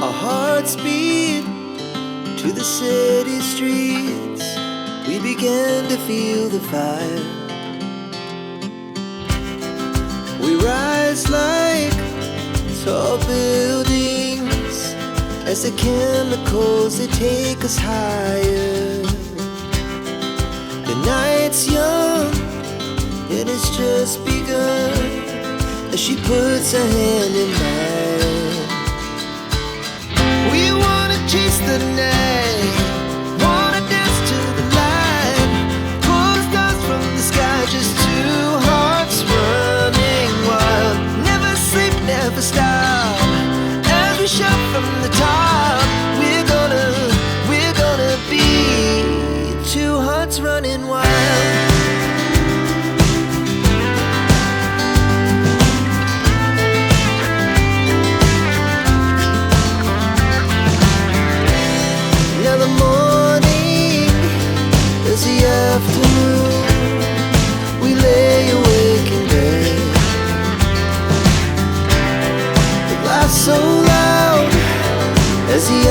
Our hearts beat to the city streets. We began to feel the fire. We rise like tall buildings as the chemicals, they take us higher. The night's young, it has just begun, as she puts her hand in mine. We wanna chase the night, wanna dance to the light, pull the stars from the sky, just two hearts running wild. Never sleep, never stop, as we shout from the top. We're gonna be two hearts running wild. Now the morning is the afternoon. We lay awake in bed. The laughs so loud as the